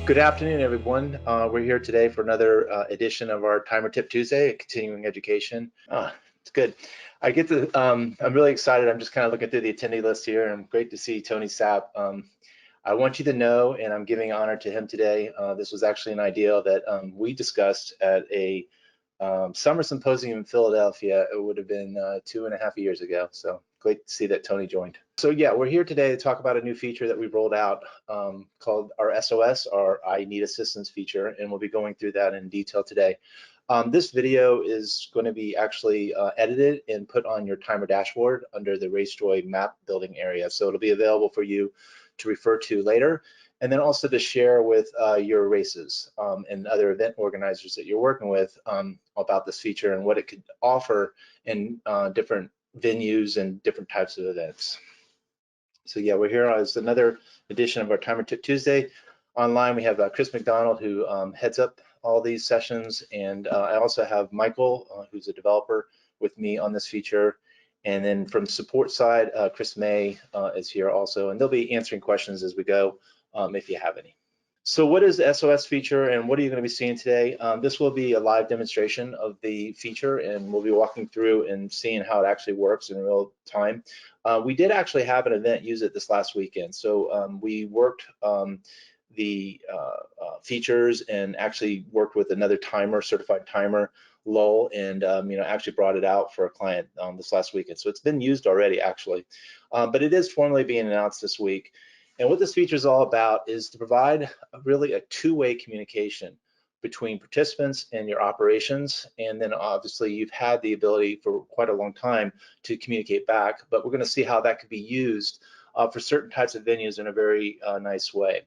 Good afternoon, everyone. We're here today for another edition of our Timer Tip Tuesday, continuing education. It's good. I'm really excited. I'm just kind of looking through the attendee list here, and great to see Tony Sapp. I want you to know, and I'm giving honor to him today. This was actually an idea that we discussed at a summer symposium in Philadelphia. It would have been 2.5 years ago. So great to see that Tony joined. So yeah, we're here today to talk about a new feature that we rolled out called our SOS, our I Need Assistance feature, and we'll be going through that in detail today. This video is going to be actually edited and put on your timer dashboard under the RaceJoy map building area. So it'll be available for you to refer to later, and then also to share with your races and other event organizers that you're working with about this feature and what it could offer in different venues and different types of events. So yeah, we're here as another edition of our Timer Tip Tuesday. Online, we have Chris McDonald, who heads up all these sessions, and I also have Michael, who's a developer, with me on this feature. And then from support side, Chris May is here also, and they'll be answering questions as we go if you have any. So what is the SOS feature, and what are you going to be seeing today? This will be a live demonstration of the feature, and we'll be walking through and seeing how it actually works in real time. We did actually have an event use it this last weekend. So we worked the features and actually worked with another timer, certified timer, Lowell, and actually brought it out for a client this last weekend. So it's been used already, actually, but it is formally being announced this week. And what this feature is all about is to provide really a two-way communication between participants and your operations. And then obviously you've had the ability for quite a long time to communicate back, but we're going to see how that could be used for certain types of venues in a very nice way.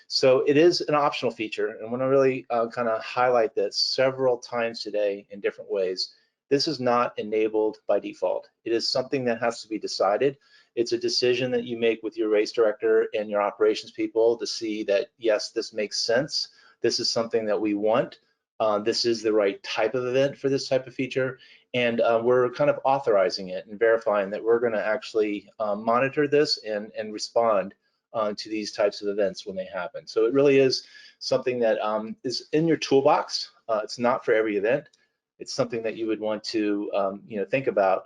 So it is an optional feature, and I want to really kind of highlight this several times today in different ways. This is not enabled by default. It is something that has to be decided. It's a decision that you make with your race director and your operations people to see that, yes, this makes sense. This is something that we want. This is the right type of event for this type of feature. And we're kind of authorizing it and verifying that we're going to actually monitor this and respond to these types of events when they happen. So it really is something that is in your toolbox. It's not for every event. It's something that you would want to think about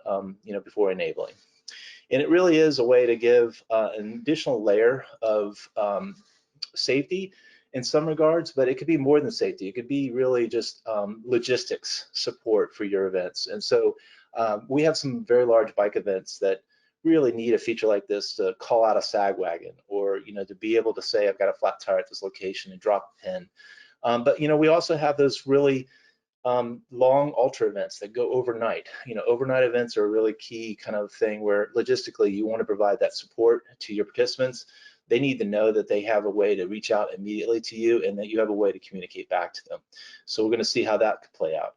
before enabling. And it really is a way to give an additional layer of safety in some regards, but it could be more than safety. It could be really just logistics support for your events. And so we have some very large bike events that really need a feature like this to call out a sag wagon, or to be able to say, I've got a flat tire at this location and drop a pin. But we also have those really long ultra events that go overnight. Overnight events are a really key kind of thing where logistically you want to provide that support to your participants. They need to know that they have a way to reach out immediately to you and that you have a way to communicate back to them. So we're going to see how that could play out.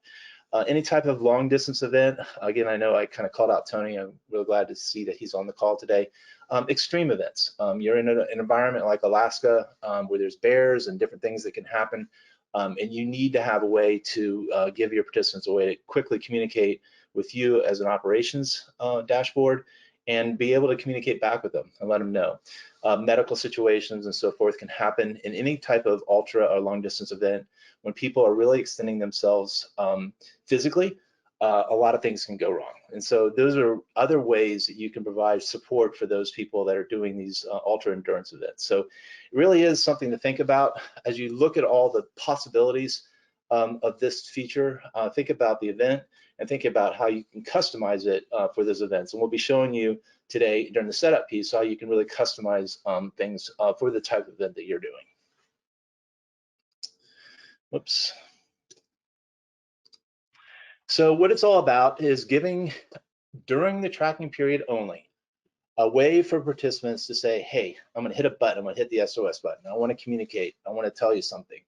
Any type of long distance event, again, I know I kind of called out Tony. I'm really glad to see that he's on the call today. Extreme events. You're in an environment like Alaska where there's bears and different things that can happen. And you need to have a way to give your participants a way to quickly communicate with you as an operations dashboard and be able to communicate back with them and let them know. Medical situations and so forth can happen in any type of ultra or long distance event. When people are really extending themselves physically, a lot of things can go wrong. And so those are other ways that you can provide support for those people that are doing these ultra endurance events. So it really is something to think about as you look at all the possibilities of this feature. Think about the event and think about how you can customize it for those events. And we'll be showing you today during the setup piece how you can really customize things for the type of event that you're doing. Whoops. So what it's all about is giving, during the tracking period only, a way for participants to say, hey, I'm gonna hit a button, I'm gonna hit the SOS button, I wanna communicate, I wanna tell you something.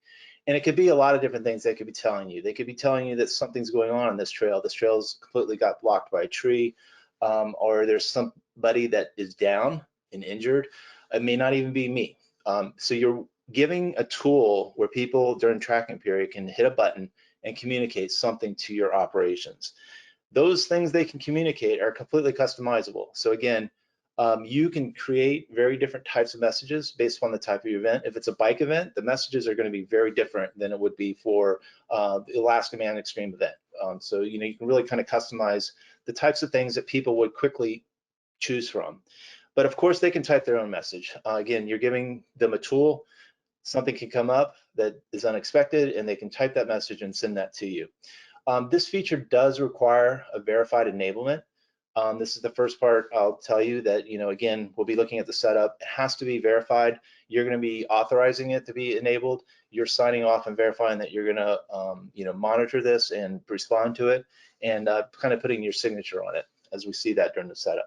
And it could be a lot of different things they could be telling you. They could be telling you that something's going on this trail. This trail's completely got blocked by a tree, or there's somebody that is down and injured. It may not even be me. So you're giving a tool where people during tracking period can hit a button and communicate something to your operations. Those things they can communicate are completely customizable. So again, You can create very different types of messages based on the type of your event. If it's a bike event, the messages are going to be very different than it would be for the Alaska Man Extreme event. So you can really kind of customize the types of things that people would quickly choose from. But of course, they can type their own message. Again, you're giving them a tool. Something can come up that is unexpected, and they can type that message and send that to you. This feature does require a verified enablement. This is the first part. I'll tell you that, again, we'll be looking at the setup. It has to be verified. You're going to be authorizing it to be enabled. You're signing off and verifying that you're going to, monitor this and respond to it, and kind of putting your signature on it as we see that during the setup.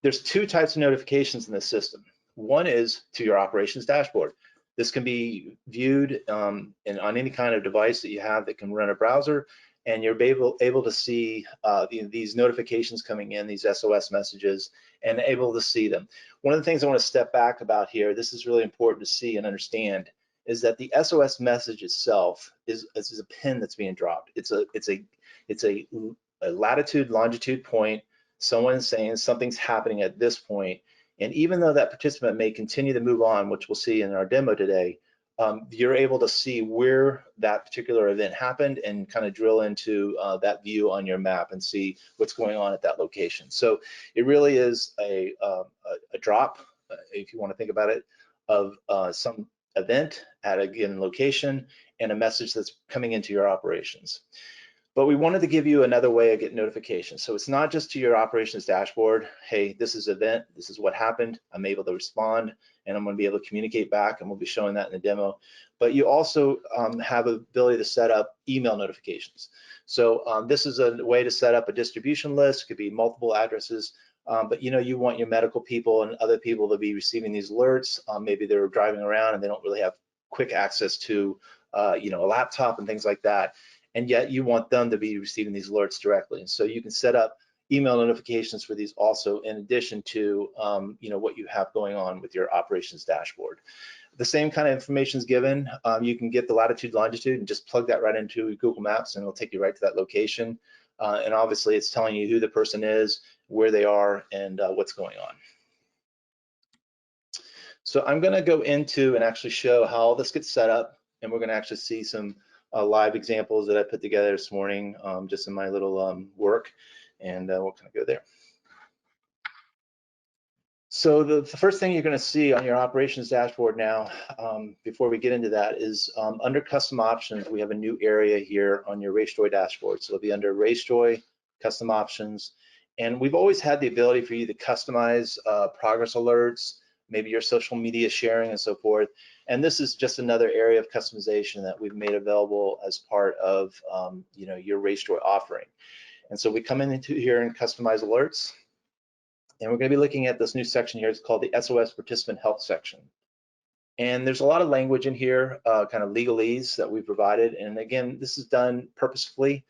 There's two types of notifications in this system. One is to your operations dashboard. This can be viewed on any kind of device that you have that can run a browser, and you're able to see these notifications coming in, these SOS messages, and able to see them. One of the things I want to step back about here, this is really important to see and understand, is that the SOS message itself is a pin that's being dropped. It's a latitude, longitude point. Someone's saying something's happening at this point. And even though that participant may continue to move on, which we'll see in our demo today, you're able to see where that particular event happened and kind of drill into that view on your map and see what's going on at that location. So it really is a drop, if you want to think about it, of some event at a given location and a message that's coming into your operations. But we wanted to give you another way of getting notifications. So it's not just to your operations dashboard, hey, this is an event, this is what happened, I'm able to respond, and I'm going to be able to communicate back, and we'll be showing that in the demo. But you also have the ability to set up email notifications. So this is a way to set up a distribution list. It could be multiple addresses, but you want your medical people and other people to be receiving these alerts. Maybe they're driving around and they don't really have quick access to a laptop and things like that. And yet you want them to be receiving these alerts directly. And so you can set up email notifications for these also, in addition to what you have going on with your operations dashboard. The same kind of information is given. You can get the latitude, longitude, and just plug that right into Google Maps, and it'll take you right to that location. And obviously, it's telling you who the person is, where they are, and what's going on. So I'm going to go into and actually show how all this gets set up, and we're going to actually see some live examples that I put together this morning just in my little work, and we'll kind of go there. So the first thing you're going to see on your operations dashboard now, before we get into that, is under custom options, we have a new area here on your RaceJoy dashboard. So it'll be under RaceJoy, custom options, and we've always had the ability for you to customize progress alerts, maybe your social media sharing and so forth. And this is just another area of customization that we've made available as part of your RaceJoy offering. And so we come into here and customize alerts, and we're going to be looking at this new section here. It's called the SOS Participant Health section. And there's a lot of language in here, kind of legalese that we provided. And again, this is done purposefully.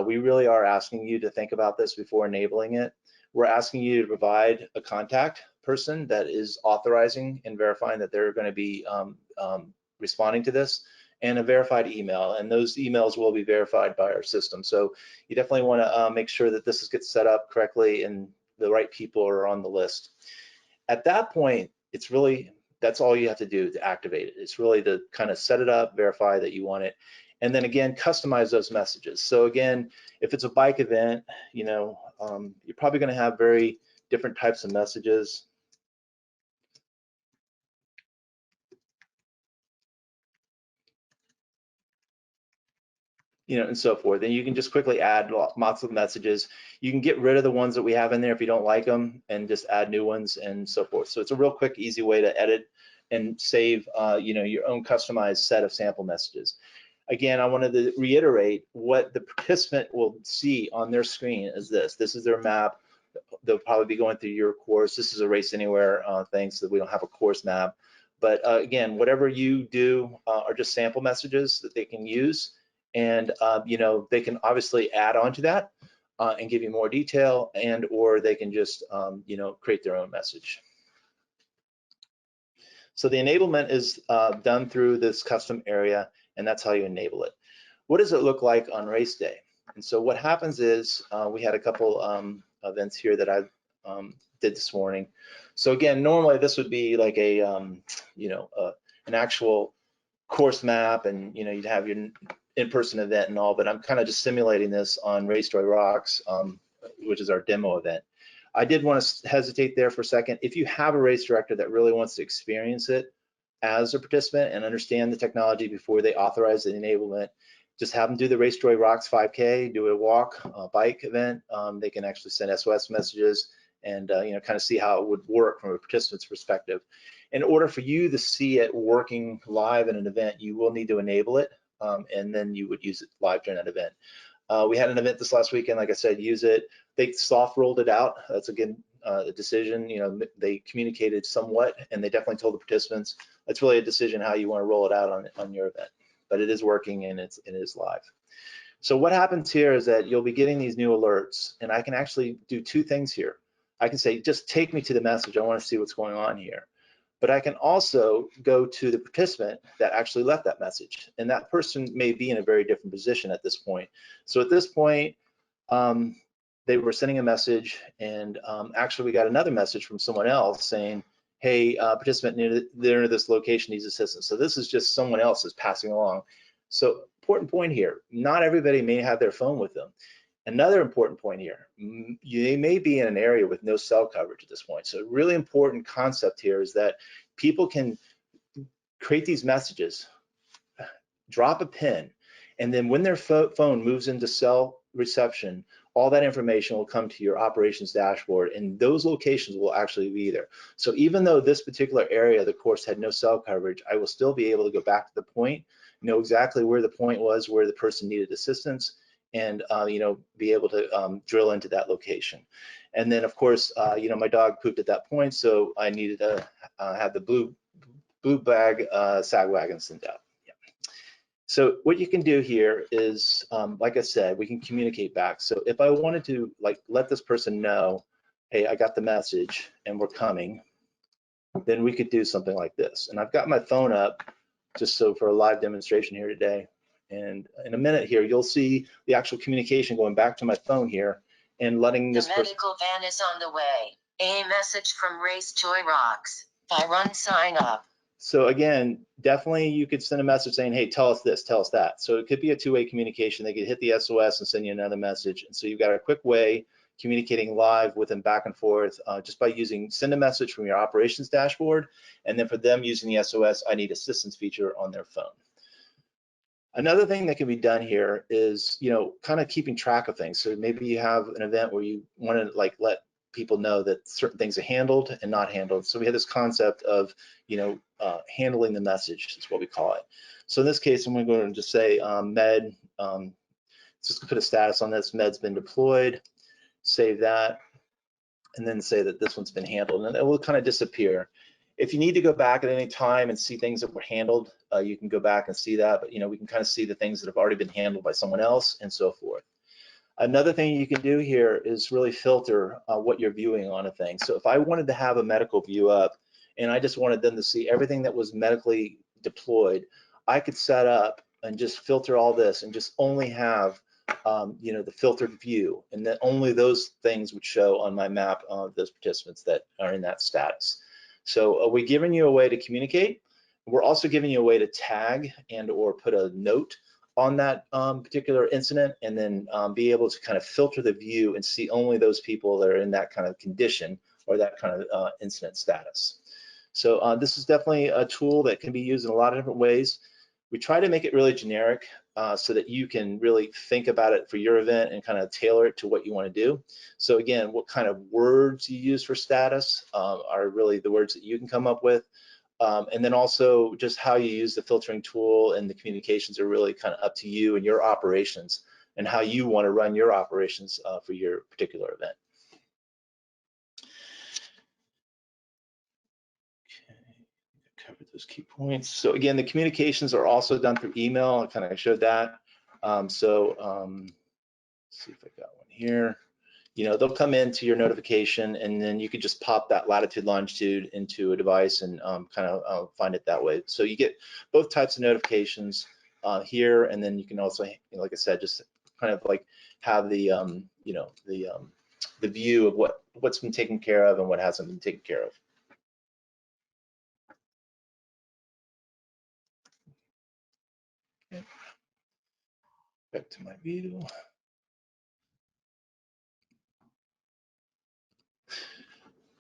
We really are asking you to think about this before enabling it. We're asking you to provide a contact person that is authorizing and verifying that they're going to be responding to this, and a verified email, and those emails will be verified by our system. So you definitely want to make sure that this gets set up correctly and the right people are on the list. At that point, that's all you have to do to activate it. It's really to kind of set it up, verify that you want it, and then again, customize those messages. So again, if it's a bike event, you're probably going to have very different types of messages. And so forth. And you can just quickly add lots of messages. You can get rid of the ones that we have in there if you don't like them, and just add new ones and so forth. So it's a real quick, easy way to edit and save, your own customized set of sample messages. Again, I wanted to reiterate what the participant will see on their screen is this. This is their map. They'll probably be going through your course. This is a Race Anywhere thing, so we don't have a course map. But again, whatever you do are just sample messages that they can use. And they can obviously add on to that and give you more detail, and or they can just create their own message. So the enablement is done through this custom area, and that's how you enable it. What does it look like on race day? And so what happens is we had a couple events here that I've did this morning. So again, normally this would be like a an actual course map, and you'd have your in-person event and all, but I'm kind of just simulating this on RaceJoy Rocks, which is our demo event. I did want to hesitate there for a second. If you have a race director that really wants to experience it as a participant and understand the technology before they authorize the enablement, just have them do the RaceJoy Rocks 5K, do a walk, bike event. They can actually send SOS messages and kind of see how it would work from a participant's perspective. In order for you to see it working live in an event, you will need to enable it, and then you would use it live during that event. We had an event this last weekend, like I said, use it. They soft rolled it out. That's again a decision. They communicated somewhat, and they definitely told the participants. It's really a decision how you want to roll it out on your event. But it is working, and it is live. So what happens here is that you'll be getting these new alerts, and I can actually do two things here. I can say, just take me to the message. I want to see what's going on here. But I can also go to the participant that actually left that message, and that person may be in a very different position at this point. So at this point, they were sending a message, and actually we got another message from someone else saying, hey, participant near this location needs assistance. So this is just someone else is passing along. So important point here, not everybody may have their phone with them. Another important point here, you may be in an area with no cell coverage at this point. So a really important concept here is that people can create these messages, drop a pin, and then when their phone moves into cell reception, all that information will come to your operations dashboard, and those locations will actually be there. So even though this particular area of the course had no cell coverage, I will still be able to go back to the point, know exactly where the point was, where the person needed assistance, and be able to drill into that location. And then of course, my dog pooped at that point, so I needed to have the blue bag sag wagon sent out. Yeah. So what you can do here is, like I said, we can communicate back. So if I wanted to let this person know, hey, I got the message and we're coming, then we could do something like this. And I've got my phone up just so for a live demonstration here today. And in a minute here, you'll see the actual communication going back to my phone here and letting this person. The medical van is on the way. A message from RaceJoy Rocks by RunSignup. So again, definitely you could send a message saying, hey, tell us this, tell us that. So it could be a two-way communication. They could hit the SOS and send you another message. And so you've got a quick way communicating live with them back and forth just by send a message from your operations dashboard. And then for them using the SOS, I need assistance feature on their phone. Another thing that can be done here is, kind of keeping track of things. So maybe you have an event where you want to let people know that certain things are handled and not handled. So we have this concept of, handling the message is what we call it. So in this case, I'm going to go and just say med, just put a status on this, med's been deployed, save that, and then say that this one's been handled, and it will kind of disappear. If you need to go back at any time and see things that were handled, you can go back and see that, but we can kind of see the things that have already been handled by someone else and so forth. Another thing you can do here is really filter what you're viewing on a thing. So if I wanted to have a medical view up and I just wanted them to see everything that was medically deployed, I could set up and just filter all this and just only have the filtered view, and then only those things would show on my map of those participants that are in that status. So we're giving you a way to communicate. We're also giving you a way to tag and or put a note on that particular incident, and then be able to kind of filter the view and see only those people that are in that kind of condition or that kind of incident status. So this is definitely a tool that can be used in a lot of different ways. We try to make it really generic so that you can really think about it for your event and kind of tailor it to what you want to do. So again, what kind of words you use for status are really the words that you can come up with. And then also just how you use the filtering tool and the communications are really kind of up to you and your operations and how you want to run your operations for your particular event. Cover those key points. So again, the communications are also done through email. I kind of showed that. Let's see if I got one here. They'll come into your notification, and then you could just pop that latitude longitude into a device and kind of find it that way. So you get both types of notifications here, and then you can also, like I said, just kind of have the the view of what what's been taken care of and what hasn't been taken care of. Okay. Back to my view.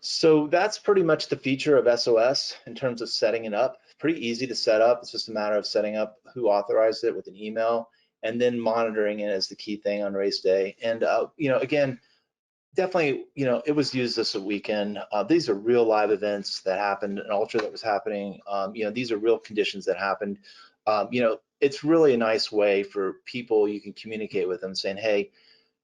So that's pretty much the feature of SOS in terms of setting it up. Pretty easy to set up. It's just a matter of setting up who authorized it with an email, and then monitoring it as the key thing on race day. And again, definitely, it was used this weekend. These are real live events that happened, an ultra that was happening. These are real conditions that happened. It's really a nice way for people, you can communicate with them saying, hey,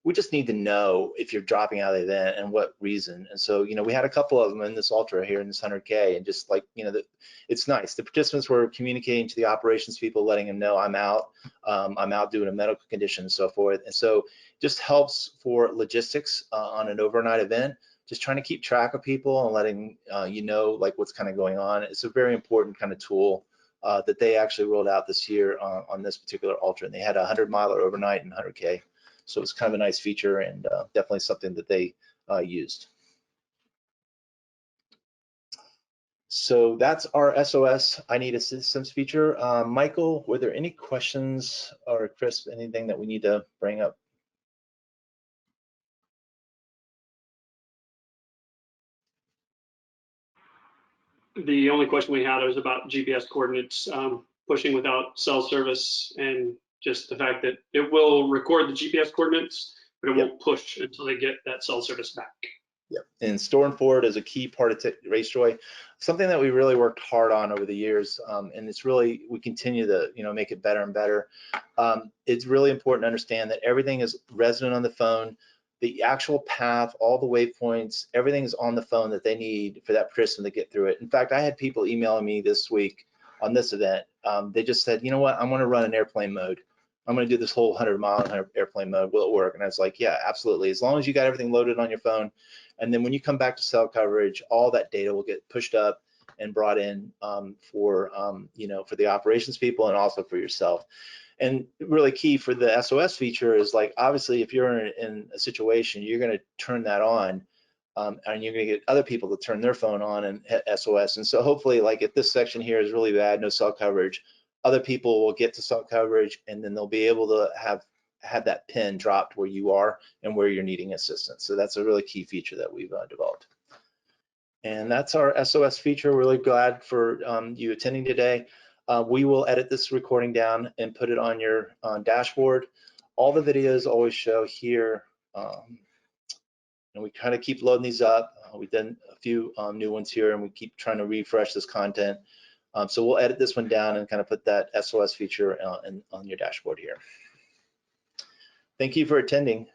we just need to know if you're dropping out of the event and what reason. And so, we had a couple of them in this ultra here in this 100K, and just like, it's nice. The participants were communicating to the operations people, letting them know I'm out due to a medical condition and so forth. And so just helps for logistics on an overnight event, just trying to keep track of people and letting like what's kind of going on. It's a very important kind of tool that they actually rolled out this year on this particular ultra. And they had a 100-miler overnight and 100K. So it's kind of a nice feature, and definitely something that they used. So that's our SOS I need assistance feature. Michael, were there any questions, or Chris, anything that we need to bring up? The only question we had was about GPS coordinates, pushing without cell service, and just the fact that it will record the GPS coordinates, but it won't push until they get that cell service back. Yep. And store and forward is a key part of RaceJoy, something that we really worked hard on over the years, and it's really, we continue to make it better and better. It's really important to understand that everything is resident on the phone. The actual path, all the waypoints, everything is on the phone that they need for that participant to get through it. In fact, I had people emailing me this week on this event. They just said, you know what, I want to run an airplane mode. I'm going to do this whole 100-mile airplane mode. Will it work? And I was like, yeah, absolutely. As long as you got everything loaded on your phone, and then when you come back to cell coverage, all that data will get pushed up and brought in for the operations people and also for yourself. And really key for the SOS feature is, like, obviously if you're in a situation, you're going to turn that on, and you're going to get other people to turn their phone on and hit SOS. And so hopefully, like, if this section here is really bad, no cell coverage, other people will get to cell coverage, and then they'll be able to have that pin dropped where you are and where you're needing assistance. So that's a really key feature that we've developed. And that's our SOS feature. We're really glad for you attending today. We will edit this recording down and put it on your dashboard. All the videos always show here, and we kind of keep loading these up. We've done a few new ones here, and we keep trying to refresh this content. So we'll edit this one down and kind of put that SOS feature on your dashboard here. Thank you for attending.